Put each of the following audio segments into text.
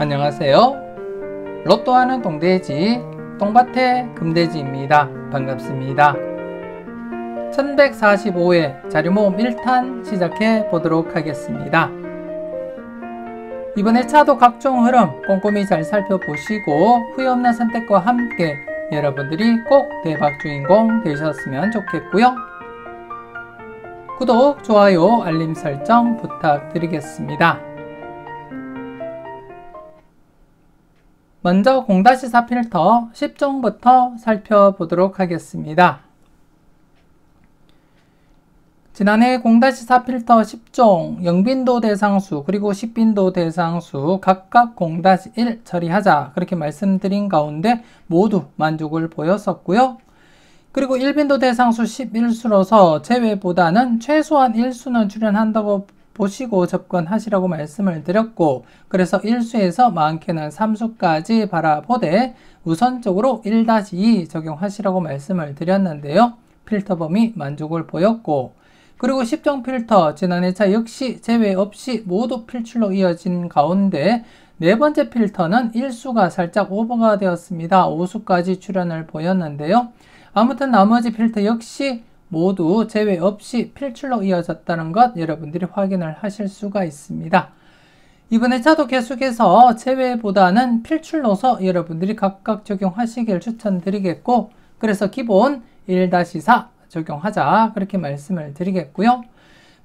안녕하세요. 로또하는 동돼지 똥밭의 금돼지입니다. 반갑습니다. 1145회 자료모음 1탄 시작해 보도록 하겠습니다. 이번에 차도 각종 흐름 꼼꼼히 잘 살펴보시고 후회 없는 선택과 함께 여러분들이 꼭 대박 주인공 되셨으면 좋겠고요. 구독, 좋아요, 알림 설정 부탁드리겠습니다. 먼저 0-4 필터 10종부터 살펴보도록 하겠습니다. 지난해 0-4 필터 10종, 영빈도 대상수 그리고 식빈도 대상수 각각 0-1 처리하자 그렇게 말씀드린 가운데 모두 만족을 보였었고요. 그리고 1빈도 대상수 11수로서 제외보다는 최소한 1수는 출연한다고 보시고 접근하시라고 말씀을 드렸고, 그래서 1수에서 많게는 3수까지 바라보되 우선적으로 1-2 적용하시라고 말씀을 드렸는데요. 필터 범위 만족을 보였고, 그리고 10종 필터 지난해 차 역시 제외 없이 모두 필출로 이어진 가운데 네 번째 필터는 1수가 살짝 오버가 되었습니다. 5수까지 출연을 보였는데요. 아무튼 나머지 필터 역시 모두 제외 없이 필출로 이어졌다는 것 여러분들이 확인을 하실 수가 있습니다. 이번에 차도 계속해서 제외보다는 필출로서 여러분들이 각각 적용하시길 추천드리겠고, 그래서 기본 1-4 적용하자 그렇게 말씀을 드리겠고요.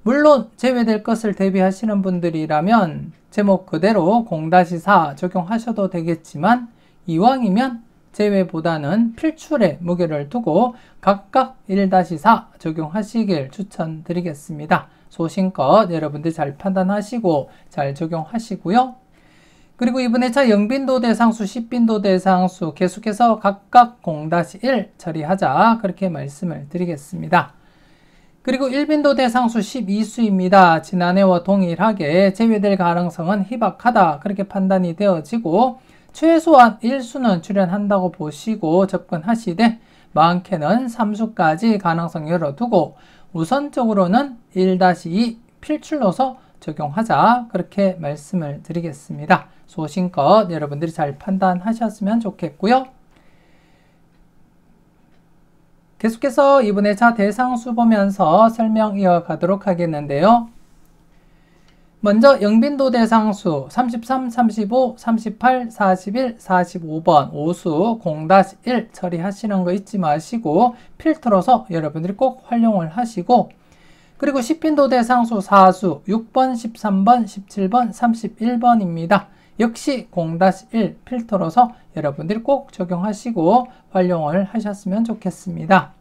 물론 제외될 것을 대비하시는 분들이라면 제목 그대로 0-4 적용하셔도 되겠지만, 이왕이면 제외보다는 필출에 무게를 두고 각각 1-4 적용하시길 추천드리겠습니다. 소신껏 여러분들 잘 판단하시고 잘 적용하시고요. 그리고 이번에 차 영빈도 대상수, 식빈도 대상수 계속해서 각각 0-1 처리하자 그렇게 말씀을 드리겠습니다. 그리고 1빈도 대상수 12수입니다. 지난해와 동일하게 제외될 가능성은 희박하다 그렇게 판단이 되어지고, 최소한 1수는 출연한다고 보시고 접근하시되 많게는 3수까지 가능성 열어두고 우선적으로는 1-2 필출로서 적용하자 그렇게 말씀을 드리겠습니다. 소신껏 여러분들이 잘 판단하셨으면 좋겠고요. 계속해서 이번에 차 대상수 보면서 설명 이어가도록 하겠는데요. 먼저 영빈도 대상수 33, 35, 38, 41, 45번 5수 0-1 처리하시는 거 잊지 마시고 필터로서 여러분들이 꼭 활용을 하시고, 그리고 식빈도 대상수 4수 6번, 13번, 17번, 31번입니다. 역시 0-1 필터로서 여러분들이 꼭 적용하시고 활용을 하셨으면 좋겠습니다.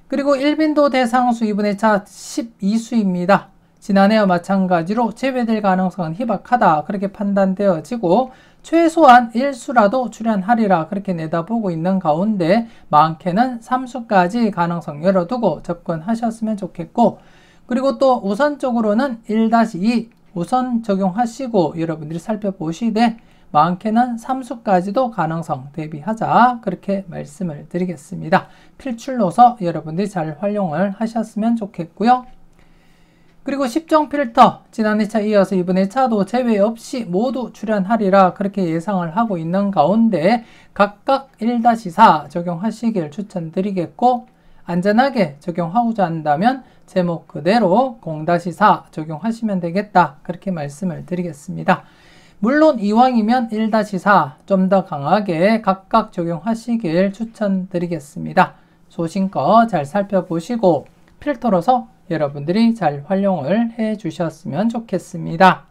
그리고 1빈도 대상수 이번에 차 12수입니다. 지난해와 마찬가지로 제외될 가능성은 희박하다 그렇게 판단되어지고 최소한 1수라도 출연하리라 그렇게 내다보고 있는 가운데 많게는 3수까지 가능성 열어두고 접근하셨으면 좋겠고, 그리고 또 우선적으로는 1-2 우선 적용하시고 여러분들이 살펴보시되 많게는 3수까지도 가능성 대비하자 그렇게 말씀을 드리겠습니다. 필출로서 여러분들이 잘 활용을 하셨으면 좋겠고요. 그리고 10종 필터 지난해 차 이어서 이번에 차도 제외 없이 모두 출연하리라 그렇게 예상을 하고 있는 가운데 각각 1-4 적용하시길 추천드리겠고, 안전하게 적용하고자 한다면 제목 그대로 0-4 적용하시면 되겠다 그렇게 말씀을 드리겠습니다. 물론 이왕이면 1-4 좀 더 강하게 각각 적용하시길 추천드리겠습니다. 소신껏 잘 살펴보시고 필터로서 여러분들이 잘 활용을 해 주셨으면 좋겠습니다.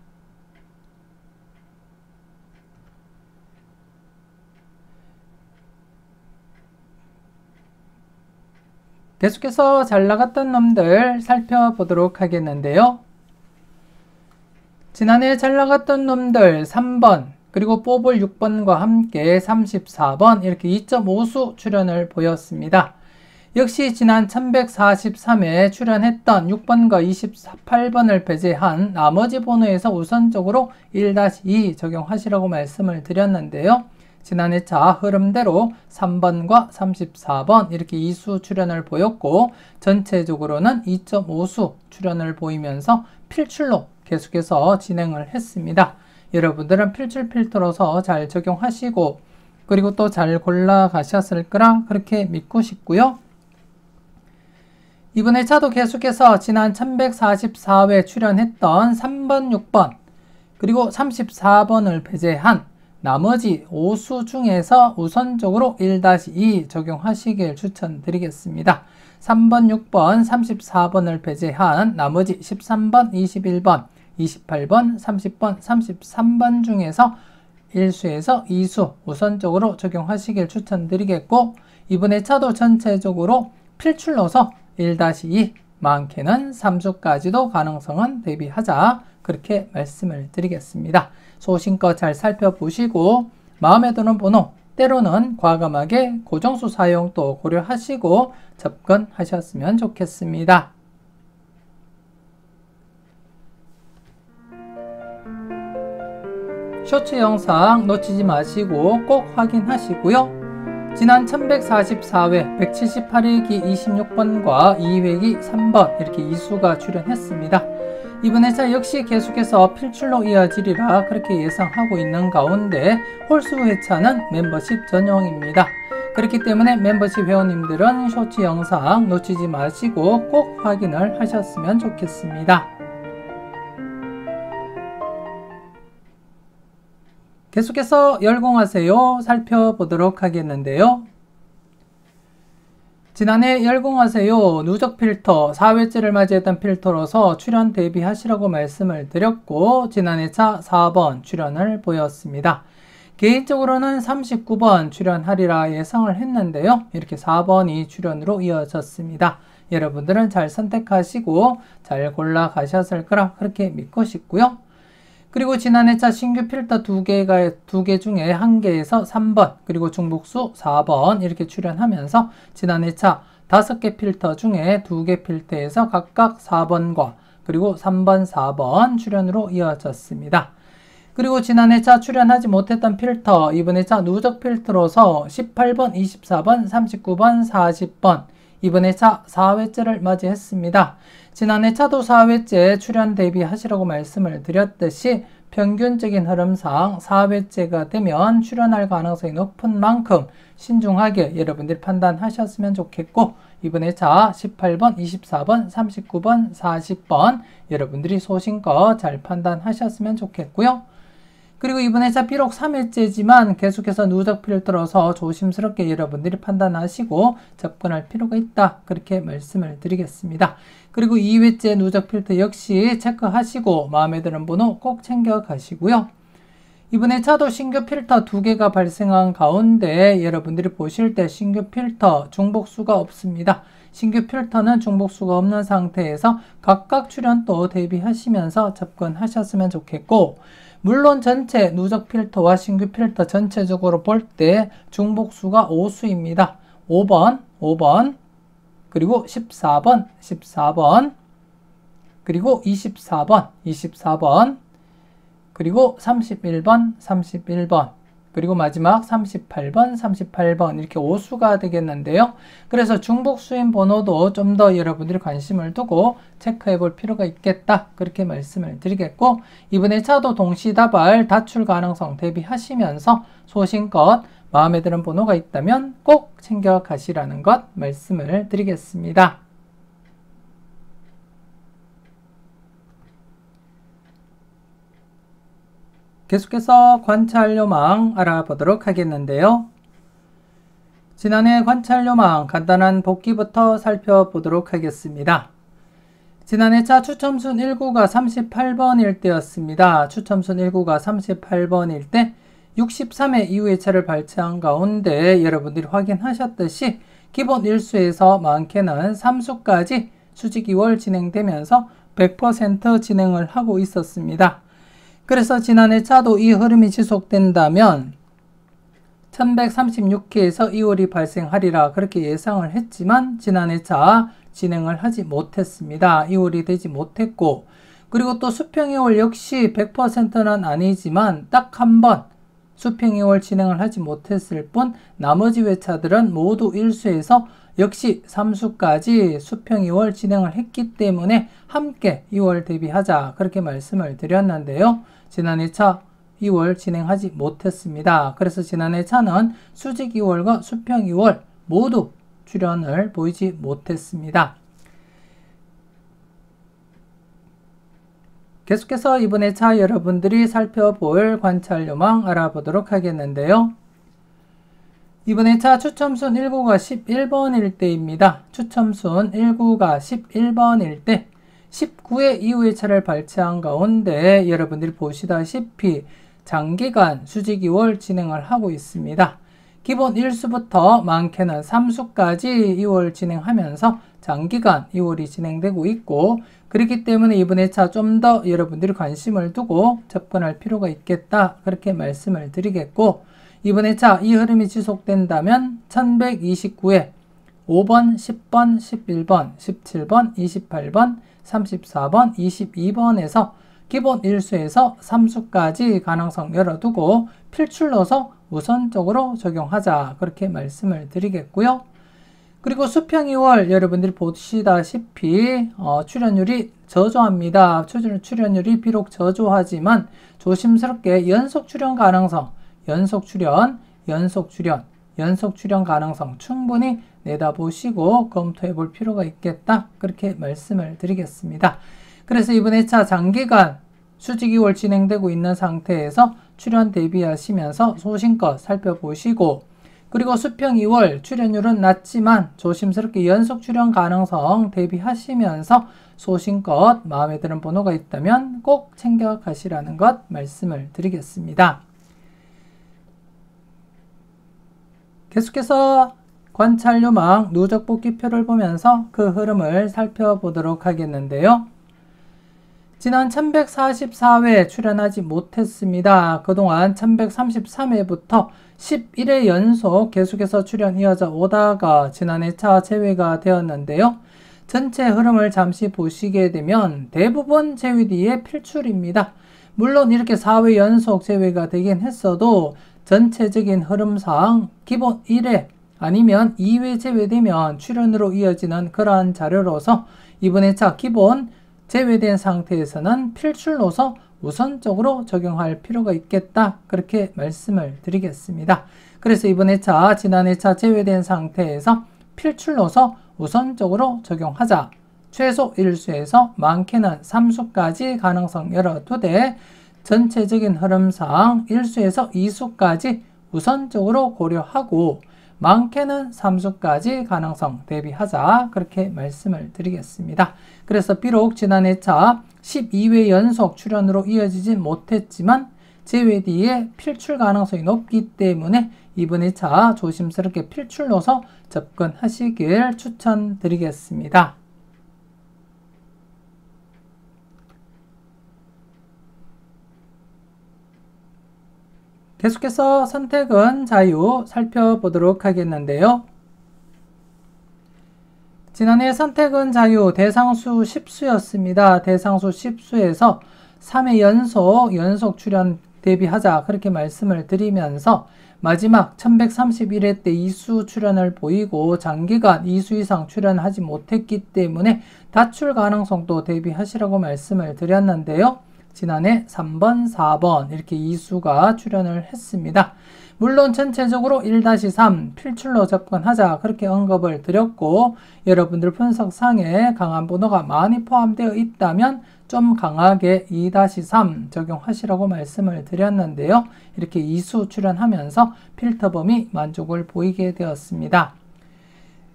계속해서 잘 나갔던 놈들 살펴보도록 하겠는데요. 지난해 잘 나갔던 놈들 3번 그리고 뽑을 6번과 함께 34번 이렇게 2.5수 출연을 보였습니다. 역시 지난 1143회 출연했던 6번과 28번을 배제한 나머지 번호에서 우선적으로 1-2 적용하시라고 말씀을 드렸는데요. 지난해 차 흐름대로 3번과 34번 이렇게 2수 출연을 보였고, 전체적으로는 2.5수 출연을 보이면서 필출로 계속해서 진행을 했습니다. 여러분들은 필출 필터로서 잘 적용하시고 그리고 또 잘 골라가셨을 거라 그렇게 믿고 싶고요. 이번 회차도 계속해서 지난 1144회 출연했던 3번, 6번 그리고 34번을 배제한 나머지 5수 중에서 우선적으로 1-2 적용하시길 추천드리겠습니다. 3번, 6번, 34번을 배제한 나머지 13번, 21번, 28번, 30번, 33번 중에서 1수에서 2수 우선적으로 적용하시길 추천드리겠고 이번 회차도 전체적으로 필출로서 1-2 많게는 3수까지도 가능성은 대비하자 그렇게 말씀을 드리겠습니다. 소신껏 잘 살펴보시고 마음에 드는 번호 때로는 과감하게 고정수 사용도 고려하시고 접근하셨으면 좋겠습니다. 쇼츠 영상 놓치지 마시고 꼭 확인하시고요. 지난 1144회 178일기 26번과 2회기 3번 이렇게 2수가 출연했습니다. 이번 회차 역시 계속해서 필출로 이어지리라 그렇게 예상하고 있는 가운데 홀수 회차는 멤버십 전용입니다. 그렇기 때문에 멤버십 회원님들은 쇼츠 영상 놓치지 마시고 꼭 확인을 하셨으면 좋겠습니다. 계속해서 열공하세요 살펴보도록 하겠는데요. 지난해 열공하세요 누적 필터 4회째를 맞이했던 필터로서 출연 대비하시라고 말씀을 드렸고 지난 회차 4번 출연을 보였습니다. 개인적으로는 39번 출연하리라 예상을 했는데요. 이렇게 4번이 출연으로 이어졌습니다. 여러분들은 잘 선택하시고 잘 골라가셨을 거라 그렇게 믿고 싶고요. 그리고 지난 회차 신규 필터 2개 중에 1개에서 3번 그리고 중복수 4번 이렇게 출연하면서 지난 회차 5개 필터 중에 2개 필터에서 각각 4번과 그리고 3번, 4번 출연으로 이어졌습니다. 그리고 지난 회차 출연하지 못했던 필터 이번 회차 누적 필터로서 18번, 24번, 39번, 40번 이번 회차 4회째를 맞이했습니다. 지난 회차도 4회째 출연 대비하시라고 말씀을 드렸듯이 평균적인 흐름상 4회째가 되면 출연할 가능성이 높은 만큼 신중하게 여러분들이 판단하셨으면 좋겠고 이번 회차 18번, 24번, 39번, 40번 여러분들이 소신껏 잘 판단하셨으면 좋겠고요. 그리고 이번 회차 비록 3회째지만 계속해서 누적 필터로서 조심스럽게 여러분들이 판단하시고 접근할 필요가 있다. 그렇게 말씀을 드리겠습니다. 그리고 2회째 누적 필터 역시 체크하시고 마음에 드는 번호 꼭 챙겨 가시고요. 이번 회차도 신규 필터 2개가 발생한 가운데 여러분들이 보실 때 신규 필터 중복수가 없습니다. 신규 필터는 중복수가 없는 상태에서 각각 출연도 대비하시면서 접근하셨으면 좋겠고 물론 전체 누적 필터와 신규 필터 전체적으로 볼 때 중복수가 5수입니다. 5번, 5번, 그리고 14번, 14번, 그리고 24번, 24번, 그리고 31번, 31번, 그리고 마지막 38번, 38번 이렇게 5수가 되겠는데요. 그래서 중복수인 번호도 좀 더 여러분들이 관심을 두고 체크해 볼 필요가 있겠다. 그렇게 말씀을 드리겠고 이번 회차도 동시다발 다출 가능성 대비하시면서 소신껏 마음에 드는 번호가 있다면 꼭 챙겨 가시라는 것 말씀을 드리겠습니다. 계속해서 관찰요망 알아보도록 하겠는데요. 지난해 관찰요망 간단한 복기부터 살펴보도록 하겠습니다. 지난 회차 추첨순 1구가 38번일 때였습니다. 추첨순 1구가 38번일 때 63회 이후 회차를 발췌한 가운데 여러분들이 확인하셨듯이 기본 1수에서 많게는 3수까지 수직 2월 진행되면서 100% 진행을 하고 있었습니다. 그래서 지난 회차도 이 흐름이 지속된다면 1136회에서 2월이 발생하리라 그렇게 예상을 했지만 지난 회차 진행을 하지 못했습니다. 2월이 되지 못했고 그리고 또 수평 2월 역시 100%는 아니지만 딱 한 번 수평 2월 진행을 하지 못했을 뿐 나머지 회차들은 모두 1수에서 역시 3수까지 수평 2월 진행을 했기 때문에 함께 2월 대비하자 그렇게 말씀을 드렸는데요. 지난 회차 2월 진행하지 못했습니다. 그래서 지난해 차는 수직 2월과 수평 2월 모두 출연을 보이지 못했습니다. 계속해서 이번에 차 여러분들이 살펴볼 관찰 요망 알아보도록 하겠는데요. 이번에 차 추첨순 19가 11번일 때입니다. 추첨순 19가 11번일 때 19회 이후의 차를 발췌한 가운데 여러분들이 보시다시피 장기간 수직 2월 진행을 하고 있습니다. 기본 1수부터 많게는 3수까지 2월 진행하면서 장기간 2월이 진행되고 있고, 그렇기 때문에 이번에 차 좀 더 여러분들이 관심을 두고 접근할 필요가 있겠다, 그렇게 말씀을 드리겠고, 이번에 차 이 흐름이 지속된다면 1129회 5번, 10번, 11번, 17번, 28번, 34번, 22번에서 기본 1수에서 3수까지 가능성 열어두고 필출로서 우선적으로 적용하자, 그렇게 말씀을 드리겠고요. 그리고 수평 2월 여러분들이 보시다시피 출연율이 저조합니다. 출연율이 비록 저조하지만 조심스럽게 연속 출연 가능성, 연속 출연 가능성 충분히 내다보시고 검토해 볼 필요가 있겠다, 그렇게 말씀을 드리겠습니다. 그래서 이번에 차 장기간 수직 2월 진행되고 있는 상태에서 출연 대비하시면서 소신껏 살펴보시고, 그리고 수평 2월 출연율은 낮지만 조심스럽게 연속 출연 가능성 대비하시면서 소신껏 마음에 드는 번호가 있다면 꼭 챙겨 가시라는 것 말씀을 드리겠습니다. 계속해서 관찰 요망 누적 복귀표를 보면서 그 흐름을 살펴보도록 하겠는데요. 지난 1144회 출연하지 못했습니다. 그동안 1133회부터 11회 연속 계속해서 출연 이어져 오다가 지난해 차 제외가 되었는데요. 전체 흐름을 잠시 보시게 되면 대부분 제외 뒤에 필출입니다. 물론 이렇게 4회 연속 제외가 되긴 했어도 전체적인 흐름상 기본 1회 아니면 2회 제외되면 출연으로 이어지는 그러한 자료로서 이번에 차 기본 제외된 상태에서는 필출로서 우선적으로 적용할 필요가 있겠다, 그렇게 말씀을 드리겠습니다. 그래서 이번에 차 지난해 차 제외된 상태에서 필출로서 우선적으로 적용하자. 최소 1수에서 많게는 3수까지 가능성 열어두되 전체적인 흐름상 1수에서 2수까지 우선적으로 고려하고 많게는 3수까지 가능성 대비하자, 그렇게 말씀을 드리겠습니다. 그래서 비록 지난해 차 12회 연속 출연으로 이어지지 못했지만 제외 뒤에 필출 가능성이 높기 때문에 이번에 차 조심스럽게 필출로서 접근하시길 추천드리겠습니다. 계속해서 선택은 자유 살펴보도록 하겠는데요. 지난해 선택은 자유 대상수 10수였습니다. 대상수 10수에서 3회 연속 출연 대비하자, 그렇게 말씀을 드리면서 마지막 1131회 때 2수 출연을 보이고 장기간 2수 이상 출연하지 못했기 때문에 다출 가능성도 대비하시라고 말씀을 드렸는데요. 지난해 3번, 4번 이렇게 2수가 출연을 했습니다. 물론 전체적으로 1-3 필출로 접근하자, 그렇게 언급을 드렸고, 여러분들 분석상에 강한 번호가 많이 포함되어 있다면 좀 강하게 2-3 적용하시라고 말씀을 드렸는데요. 이렇게 2수 출연하면서 필터 범위 만족을 보이게 되었습니다.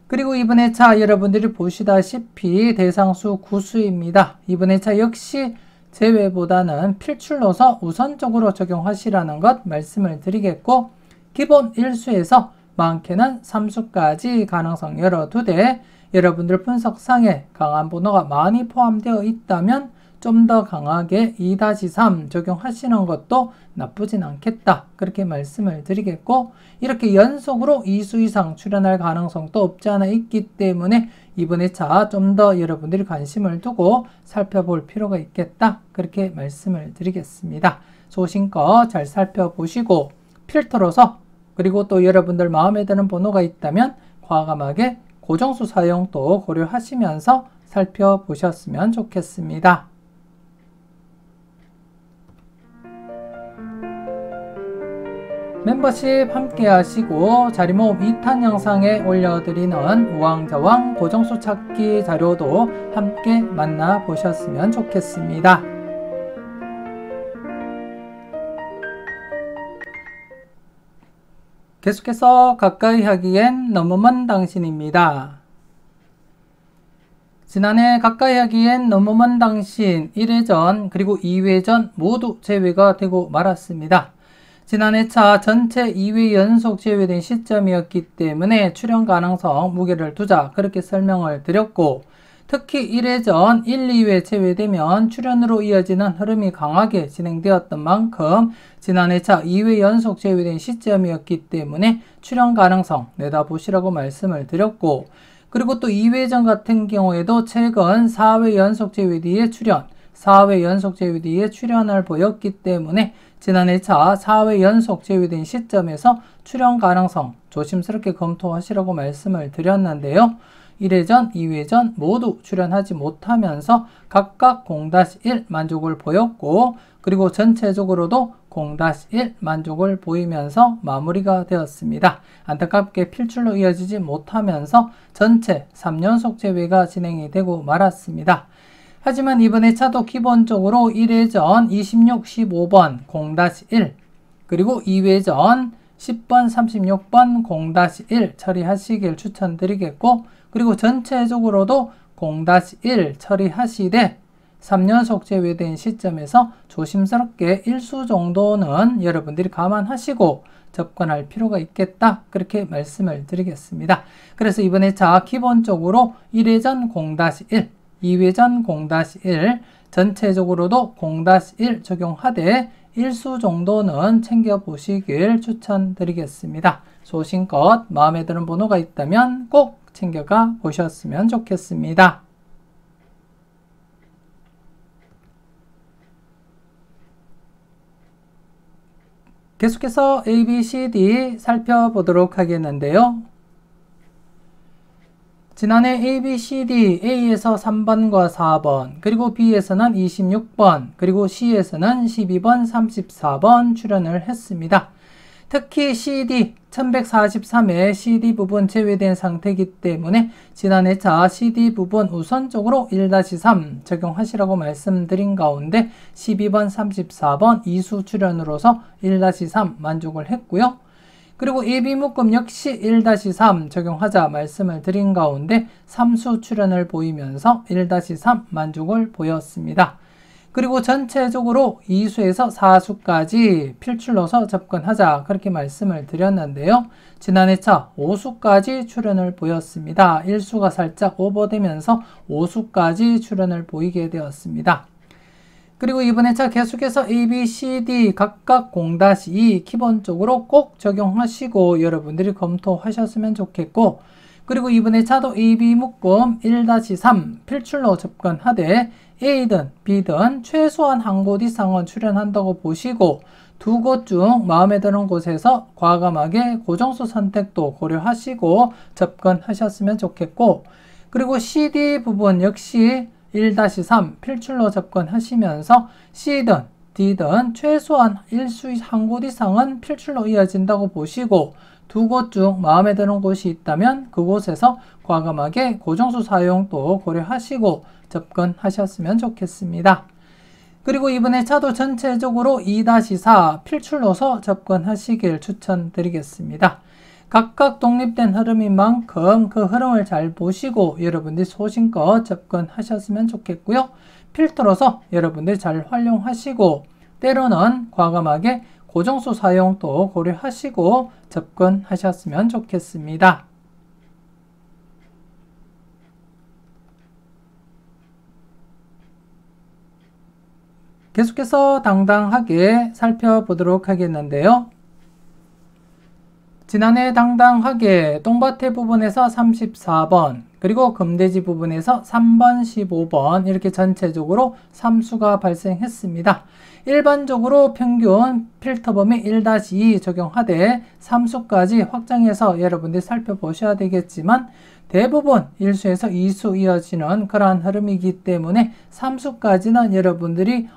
그리고 이번에 차 여러분들이 보시다시피 대상수 9수입니다. 이번에 차 역시 제외보다는 필출로서 우선적으로 적용하시라는 것 말씀을 드리겠고, 기본 1수에서 많게는 3수까지 가능성 열어두되 여러분들 분석상에 강한 번호가 많이 포함되어 있다면 좀 더 강하게 2-3 적용하시는 것도 나쁘진 않겠다, 그렇게 말씀을 드리겠고, 이렇게 연속으로 2수 이상 출연할 가능성도 없지 않아 있기 때문에 이번에 차 좀 더 여러분들이 관심을 두고 살펴볼 필요가 있겠다, 그렇게 말씀을 드리겠습니다. 소신껏 잘 살펴보시고 필터로서, 그리고 또 여러분들 마음에 드는 번호가 있다면 과감하게 고정수 사용도 고려하시면서 살펴보셨으면 좋겠습니다. 멤버십 함께 하시고 자리모음 2탄 영상에 올려드리는 우왕좌왕 고정수 찾기 자료도 함께 만나보셨으면 좋겠습니다. 계속해서 가까이 하기엔 너무 먼 당신입니다. 지난해 가까이 하기엔 너무 먼 당신 1회전 그리고 2회전 모두 제외가 되고 말았습니다. 지난해차 전체 2회 연속 제외된 시점이었기 때문에 출연 가능성 무게를 두자 그렇게 설명을 드렸고, 특히 1회전 1, 2회 제외되면 출연으로 이어지는 흐름이 강하게 진행되었던 만큼 지난해차 2회 연속 제외된 시점이었기 때문에 출연 가능성 내다보시라고 말씀을 드렸고, 그리고 또 2회전 같은 경우에도 최근 4회 연속 제외 뒤에 출연, 4회 연속 제외 뒤에 출연을 보였기 때문에 지난해차 4회 연속 제외된 시점에서 출연 가능성 조심스럽게 검토하시라고 말씀을 드렸는데요. 1회전, 2회전 모두 출연하지 못하면서 각각 0-1 만족을 보였고, 그리고 전체적으로도 0-1 만족을 보이면서 마무리가 되었습니다. 안타깝게 필출로 이어지지 못하면서 전체 3연속 제외가 진행이 되고 말았습니다. 하지만 이번에 차도 기본적으로 1회전 26, 15번 0-1 그리고 2회전 10번, 36번 0-1 처리하시길 추천드리겠고, 그리고 전체적으로도 0-1 처리하시되 3연속 제외된 시점에서 조심스럽게 1수 정도는 여러분들이 감안하시고 접근할 필요가 있겠다 그렇게 말씀을 드리겠습니다. 그래서 이번에 차 기본적으로 1회전 0-1 2회전 0-1 전체적으로도 0-1 적용하되 1수 정도는 챙겨보시길 추천드리겠습니다. 소신껏 마음에 드는 번호가 있다면 꼭 챙겨가 보셨으면 좋겠습니다. 계속해서 A, B, C, D 살펴보도록 하겠는데요. 지난해 A, B, C, D, A에서 3번과 4번, 그리고 B에서는 26번, 그리고 C에서는 12번, 34번 출연을 했습니다. 특히 CD 1143회 CD 부분 제외된 상태이기 때문에 지난해차 CD 부분 우선적으로 1-3 적용하시라고 말씀드린 가운데 12번, 34번 이수 출연으로서 1-3 만족을 했고요. 그리고 AB 묶음 역시 1-3 적용하자 말씀을 드린 가운데 3수 출연을 보이면서 1-3 만족을 보였습니다. 그리고 전체적으로 2수에서 4수까지 필출로서 접근하자 그렇게 말씀을 드렸는데요. 지난해차 5수까지 출연을 보였습니다. 1수가 살짝 오버되면서 5수까지 출연을 보이게 되었습니다. 그리고 이번 차 계속해서 A, B, C, D 각각 0-2 기본적으로 꼭 적용하시고 여러분들이 검토하셨으면 좋겠고, 그리고 이번 차도 A, B 묶음 1-3 필출로 접근하되 A든 B든 최소한 한 곳 이상은 출연한다고 보시고 두 곳 중 마음에 드는 곳에서 과감하게 고정수 선택도 고려하시고 접근하셨으면 좋겠고, 그리고 CD 부분 역시 1-3 필출로 접근하시면서 C든 D든 최소한 1수 한 곳 이상은 필출로 이어진다고 보시고 두 곳 중 마음에 드는 곳이 있다면 그곳에서 과감하게 고정수 사용도 고려하시고 접근하셨으면 좋겠습니다. 그리고 이번에 차도 전체적으로 2-4 필출로서 접근하시길 추천드리겠습니다. 각각 독립된 흐름인 만큼 그 흐름을 잘 보시고 여러분들이 소신껏 접근하셨으면 좋겠고요. 필터로서 여러분들이 잘 활용하시고 때로는 과감하게 고정수 사용도 고려하시고 접근하셨으면 좋겠습니다. 계속해서 당당하게 살펴보도록 하겠는데요. 지난해 당당하게 똥밭에 부분에서 34번, 그리고 금돼지 부분에서 3번, 15번 이렇게 전체적으로 3수가 발생했습니다. 일반적으로 평균 필터 범위 1-2 적용하되 3수까지 확장해서 여러분들이 살펴보셔야 되겠지만 대부분 1수에서 2수 이어지는 그러한 흐름이기 때문에 3수까지는 여러분들이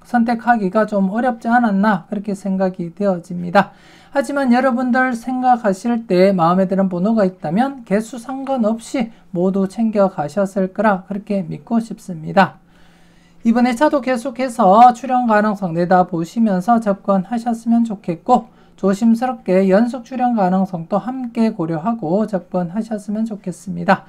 선택하기가 좀 어렵지 않았나 그렇게 생각이 되어집니다. 하지만 여러분들 생각하실 때 마음에 드는 번호가 있다면 개수 상관없이 모두 챙겨 가셨을 거라 그렇게 믿고 싶습니다. 이번 회차도 계속해서 출연 가능성 내다보시면서 접근하셨으면 좋겠고, 조심스럽게 연속 출연 가능성도 함께 고려하고 접근하셨으면 좋겠습니다.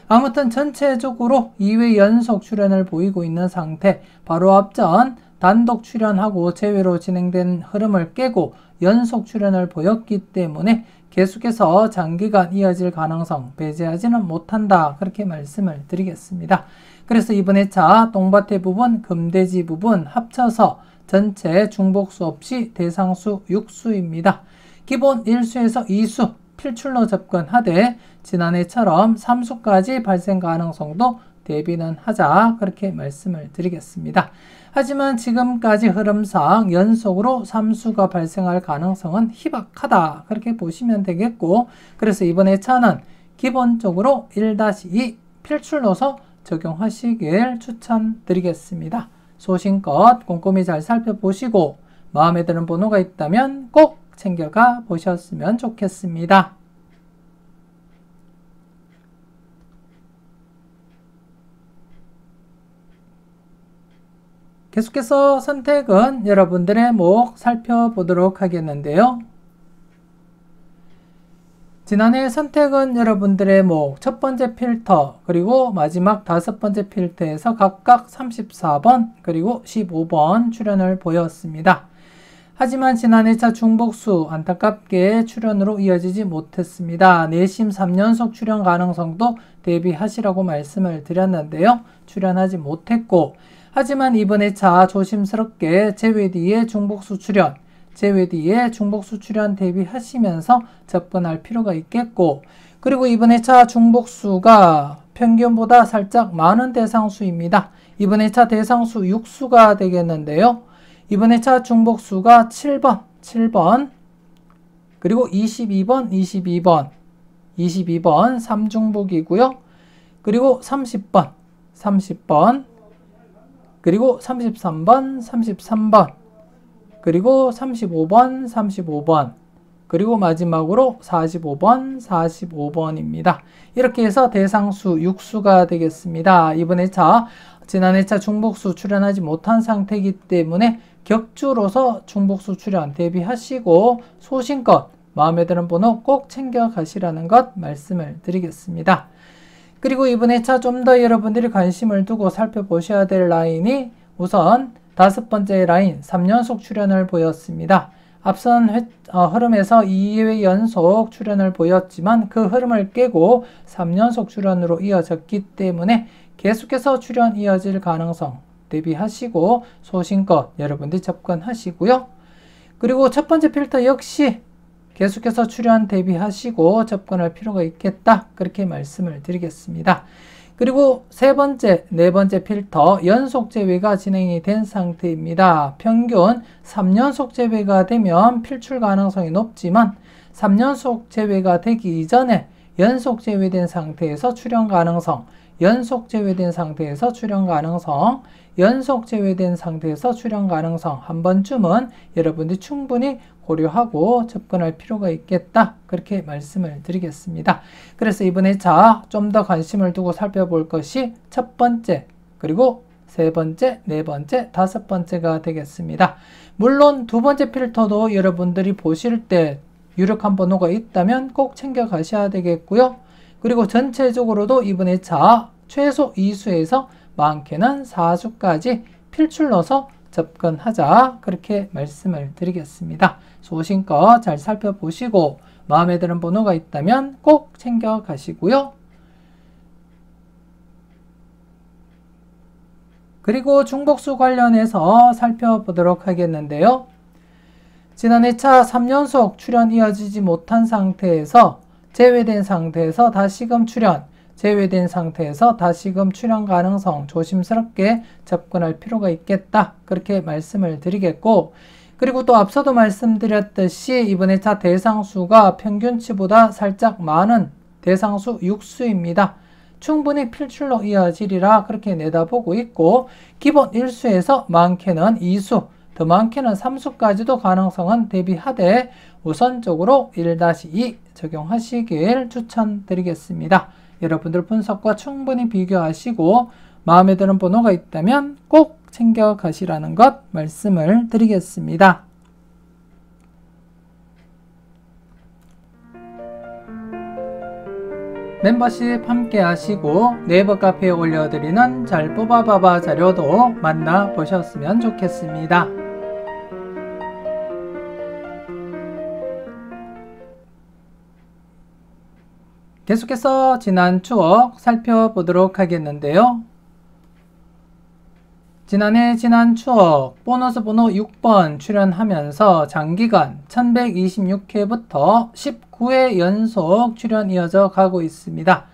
아무튼 전체적으로 2회 연속 출연을 보이고 있는 상태, 바로 앞전 단독 출연하고 제외로 진행된 흐름을 깨고 연속 출연을 보였기 때문에 계속해서 장기간 이어질 가능성 배제하지는 못한다 그렇게 말씀을 드리겠습니다. 그래서 이번 회차 똥밭의 부분, 금돼지 부분 합쳐서 전체 중복수 없이 대상수 6수입니다. 기본 1수에서 2수 필출로 접근하되 지난해처럼 3수까지 발생 가능성도 대비는 하자 그렇게 말씀을 드리겠습니다. 하지만 지금까지 흐름상 연속으로 3수가 발생할 가능성은 희박하다 그렇게 보시면 되겠고, 그래서 이번 회차는 기본적으로 1-2 필출로서 적용하시길 추천드리겠습니다. 소신껏 꼼꼼히 잘 살펴보시고 마음에 드는 번호가 있다면 꼭 챙겨가 보셨으면 좋겠습니다. 계속해서 선택은 여러분들의 목 살펴보도록 하겠는데요. 지난해 선택은 여러분들의 목 첫 번째 필터 그리고 마지막 5번째 필터에서 각각 34번 그리고 15번 출연을 보였습니다. 하지만 지난해차 중복수 안타깝게 출연으로 이어지지 못했습니다. 내심 3연속 출연 가능성도 대비하시라고 말씀을 드렸는데요. 출연하지 못했고, 하지만 이번 회차 조심스럽게 제외 뒤에 중복수 출연, 제외 뒤에 중복수 출연 대비하시면서 접근할 필요가 있겠고, 그리고 이번 회차 중복수가 평균보다 살짝 많은 대상수입니다. 이번 회차 대상수 6수가 되겠는데요. 이번 회차 중복수가 7번, 그리고 22번, 22번 3중복이고요. 그리고 30번, 그리고 33번, 그리고 35번, 그리고 마지막으로 45번입니다. 이렇게 해서 대상수 6수가 되겠습니다. 이번 회차, 지난 회차 중복수 출연하지 못한 상태이기 때문에 격주로서 중복수 출연 대비하시고 소신껏 마음에 드는 번호 꼭 챙겨 가시라는 것 말씀을 드리겠습니다. 그리고 이번 회차 좀 더 여러분들이 관심을 두고 살펴보셔야 될 라인이 우선 5번째 라인 3연속 출연을 보였습니다. 앞선 흐름에서 2회 연속 출연을 보였지만 그 흐름을 깨고 3연속 출연으로 이어졌기 때문에 계속해서 출연 이어질 가능성 대비하시고 소신껏 여러분들이 접근하시고요. 그리고 첫 번째 필터 역시 계속해서 출연 대비하시고 접근할 필요가 있겠다 그렇게 말씀을 드리겠습니다. 그리고 세 번째, 네 번째 필터 연속 제외가 진행이 된 상태입니다. 평균 3연속 제외가 되면 필출 가능성이 높지만 3연속 제외가 되기 이전에 연속 제외된 상태에서 출연 가능성, 연속 제외된 상태에서 출연 가능성, 연속 제외된 상태에서 출연 가능성 한 번쯤은 여러분들이 충분히 고려하고 접근할 필요가 있겠다 그렇게 말씀을 드리겠습니다. 그래서 이번 회차 좀 더 관심을 두고 살펴볼 것이 첫 번째, 그리고 세 번째, 네 번째, 다섯 번째가 되겠습니다. 물론 두 번째 필터도 여러분들이 보실 때 유력한 번호가 있다면 꼭 챙겨 가셔야 되겠고요. 그리고 전체적으로도 이번 회차 최소 2수에서 많게는 4수까지 필출로서 접근하자 그렇게 말씀을 드리겠습니다. 소신껏 잘 살펴보시고 마음에 드는 번호가 있다면 꼭 챙겨 가시고요. 그리고 중복수 관련해서 살펴보도록 하겠는데요. 지난 회차 3연속 출연 이어지지 못한 상태에서 제외된 상태에서 다시금 출연, 제외된 상태에서 다시금 출연 가능성 조심스럽게 접근할 필요가 있겠다 그렇게 말씀을 드리겠고, 그리고 또 앞서도 말씀드렸듯이 이번 회차 대상수가 평균치보다 살짝 많은 대상수 6수입니다. 충분히 필출로 이어지리라 그렇게 내다보고 있고, 기본 1수에서 많게는 2수, 더 많게는 3수까지도 가능성은 대비하되 우선적으로 1-2 적용하시길 추천드리겠습니다. 여러분들 분석과 충분히 비교하시고 마음에 드는 번호가 있다면 꼭 챙겨가시라는 것 말씀을 드리겠습니다. 멤버십 함께 하시고 네이버 카페에 올려드리는 잘 뽑아봐봐 자료도 만나보셨으면 좋겠습니다. 계속해서 지난 추억 살펴보도록 하겠는데요. 지난해 지난 추억 보너스 번호 6번 출연하면서 장기간 1126회부터 19회 연속 출연 이어져 가고 있습니다.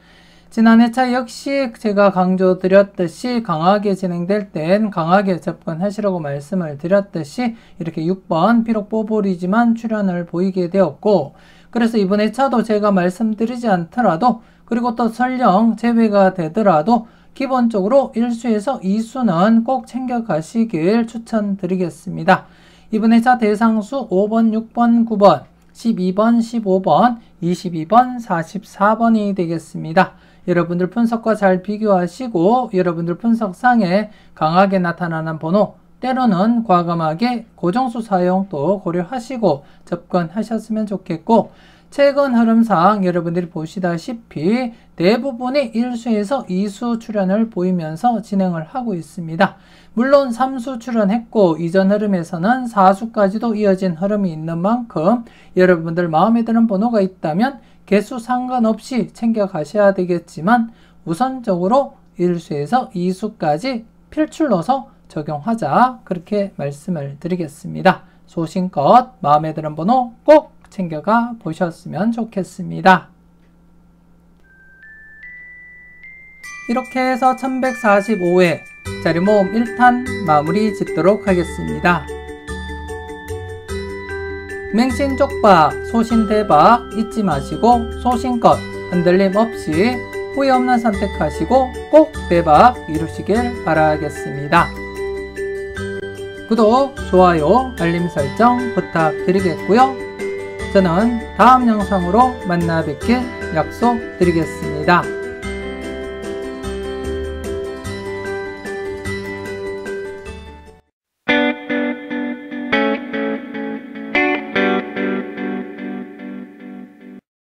지난해차 역시 제가 강조드렸듯이 강하게 진행될 땐 강하게 접근하시라고 말씀을 드렸듯이 이렇게 6번 비록 뽀뽀리지만 출연을 보이게 되었고, 그래서 이번 회차도 제가 말씀드리지 않더라도 그리고 또 설령 제외가 되더라도 기본적으로 1수에서 2수는 꼭 챙겨가시길 추천드리겠습니다. 이번 회차 대상수 5번, 6번, 9번, 12번, 15번, 22번, 44번이 되겠습니다. 여러분들 분석과 잘 비교하시고 여러분들 분석상에 강하게 나타나는 번호, 때로는 과감하게 고정수 사용도 고려하시고 접근하셨으면 좋겠고, 최근 흐름상 여러분들이 보시다시피 대부분이 1수에서 2수 출연을 보이면서 진행을 하고 있습니다. 물론 3수 출연했고 이전 흐름에서는 4수까지도 이어진 흐름이 있는 만큼 여러분들 마음에 드는 번호가 있다면 개수 상관없이 챙겨가셔야 되겠지만 우선적으로 1수에서 2수까지 필출로서 적용하자 그렇게 말씀을 드리겠습니다. 소신껏 마음에 드는 번호 꼭 챙겨가 보셨으면 좋겠습니다. 이렇게 해서 1145회 자리모음 1탄 마무리 짓도록 하겠습니다. 맹신 쪽박, 소신 대박 잊지 마시고 소신껏 흔들림 없이 후회 없는 선택하시고 꼭 대박 이루시길 바라겠습니다. 구독, 좋아요, 알림 설정 부탁드리겠고요. 저는 다음 영상으로 만나 뵙길 약속드리겠습니다.